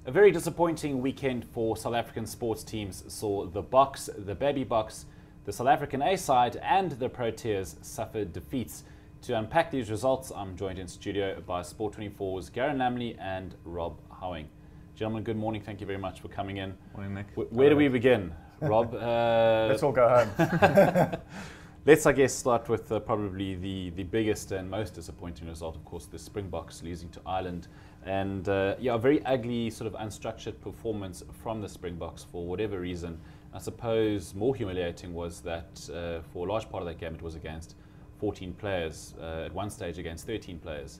A very disappointing weekend for South African sports teams saw the Boks, the Baby Boks, the South African A side and the Proteas suffer defeats. To unpack these results, I'm joined in studio by Sport 24's Garen Lamley and Rob Howing. Gentlemen, good morning. Thank you very much for coming in. Morning, Nick. Where do we begin? Rob? Let's all go home. Let's, I guess, start with probably the biggest and most disappointing result, of course, the Springboks losing to Ireland. And a very ugly, sort of unstructured performance from the Springboks for whatever reason. I suppose more humiliating was that for a large part of that game it was against 14 players, at one stage against 13 players.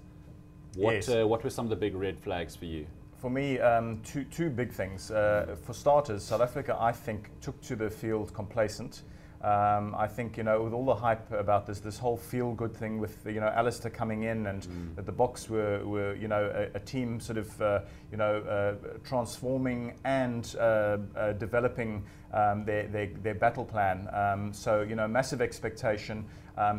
What were some of the big red flags for you? For me, two big things. For starters, South Africa, I think, took to the field complacent. I think, with all the hype about this whole feel-good thing with, Alistair coming in and that the Boks were a team sort of, transforming and developing their battle plan. So, massive expectation.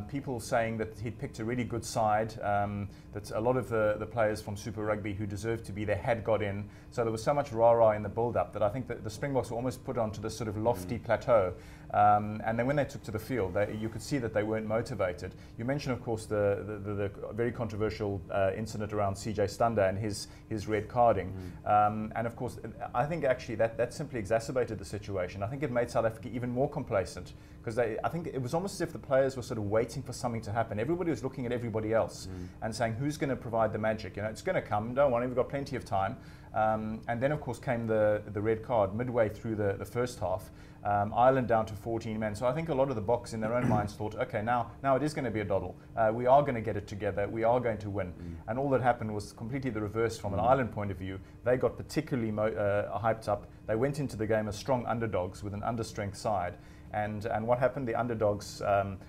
People saying that he'd picked a really good side, that a lot of the players from Super Rugby who deserved to be there had got in. So there was so much rah-rah in the build-up that I think that the Springboks were almost put onto this sort of lofty plateau. And then when they took to the field, you could see that they weren't motivated. You mentioned, of course, the very controversial incident around CJ Stander and his red carding. And of course, I think actually that simply exacerbated the situation. I think it made South Africa even more complacent because I think it was almost as if the players were sort of waiting for something to happen. Everybody was looking at everybody else and saying, who's going to provide the magic? It's going to come, don't worry, we've got plenty of time. And then, of course, came the red card midway through the first half. Ireland down to 14 men. So I think a lot of the Boks in their own minds thought, okay, now it is going to be a doddle. We are going to get it together. We are going to win. And all that happened was completely the reverse from an Ireland point of view. They got particularly hyped up. They went into the game as strong underdogs with an understrength side. And what happened? The underdogs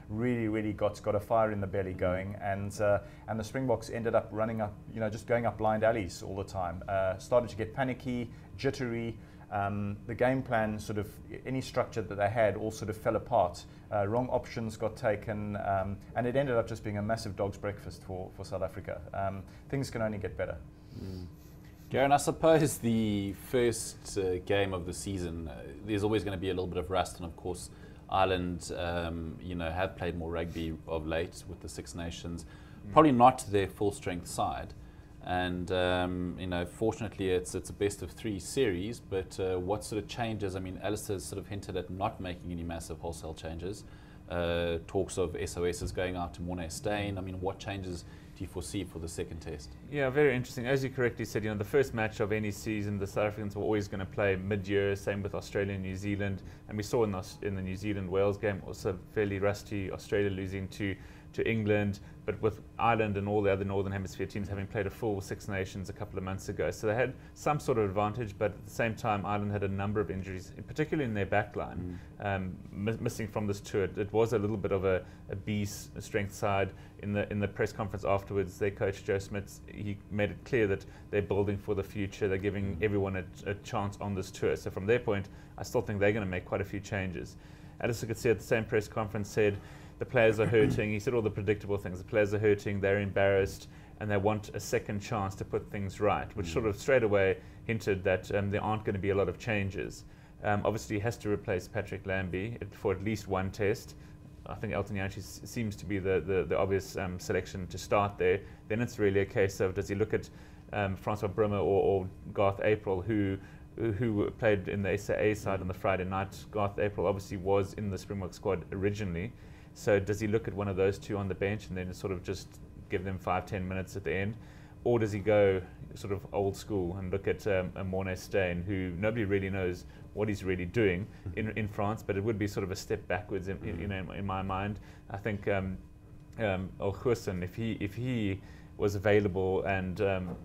really got a fire in the belly going, and the Springboks ended up running up, just going up blind alleys all the time. Started to get panicky, jittery. The game plan, sort of any structure that they had, all sort of fell apart. Wrong options got taken, and it ended up just being a massive dog's breakfast for South Africa. Things can only get better. Garen, I suppose the first game of the season, there's always going to be a little bit of rust, and of course Ireland, have played more rugby of late with the Six Nations, probably not their full strength side, and fortunately it's a best of three series. But what sort of changes? I mean, Alistair's sort of hinted at not making any massive wholesale changes. Talks of SOS's going out to Morné Steyn. I mean, what changes do you foresee for the second test? Yeah, very interesting. As you correctly said, the first match of any season, the South Africans were always going to play mid-year, same with Australia and New Zealand. And we saw in the New Zealand-Wales game, also fairly rusty, Australia losing to England, but with Ireland and all the other Northern Hemisphere teams having played a full Six Nations a couple of months ago. So they had some sort of advantage, but at the same time, Ireland had a number of injuries, particularly in their back line, missing from this tour. It was a little bit of a B strength side. In the press conference afterwards, their coach, Joe Smith, he made it clear that they're building for the future. They're giving everyone a chance on this tour. So from their point, I still think they're going to make quite a few changes. Alistair could see at the same press conference said, the players are hurting. He said all the predictable things. The players are hurting, they're embarrassed, and they want a second chance to put things right, which sort of straight away hinted that there aren't going to be a lot of changes. Obviously, he has to replace Patrick Lambie for at least one test. I think Elton Jantjies seems to be the obvious selection to start there. Then it's really a case of, does he look at Francois Brummer or Garth April, who played in the SAA side on the Friday night. Garth April obviously was in the Springbok squad originally. So does he look at one of those two on the bench and then sort of just give them 5-10 minutes at the end? Or does he go sort of old school and look at a Morné Steyn, who nobody really knows what he's really doing in France, but it would be sort of a step backwards in my mind. I think Olgussen, if he was available, and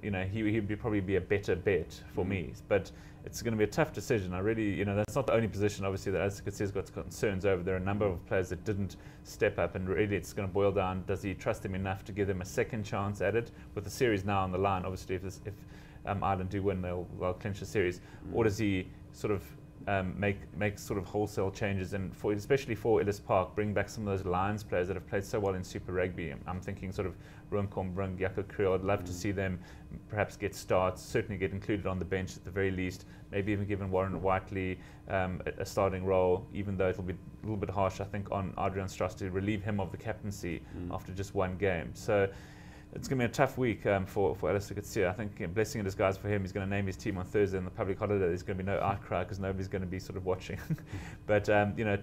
he'd probably be a better bet for me. But it's going to be a tough decision. I really, that's not the only position, obviously, that Alistair's got concerns over. There are a number of players that didn't step up, and really it's going to boil down, does he trust them enough to give them a second chance at it? With the series now on the line, obviously, if Ireland do win, they'll clinch the series. Or does he sort of make sort of wholesale changes, and especially for Ellis Park, bring back some of those Lions players that have played so well in Super Rugby. I'm thinking sort of Runkom, Brung, Jaco Kriel. I'd love to see them perhaps get starts, certainly get included on the bench at the very least, maybe even given Warren Whiteley a starting role, even though it'll be a little bit harsh, I think, on Adrian Strass to relieve him of the captaincy after just one game. So it's going to be a tough week for Alistair Coetzee. I think blessing in disguise for him, he's going to name his team on Thursday in the public holiday. There's going to be no outcry because nobody's going to be sort of watching. But,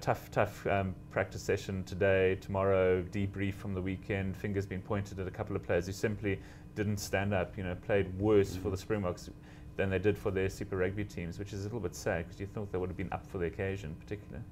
tough practice session today, tomorrow, debrief from the weekend. Fingers being pointed at a couple of players who simply didn't stand up, played worse for the Springboks than they did for their Super Rugby teams, which is a little bit sad because you thought they would have been up for the occasion particularly.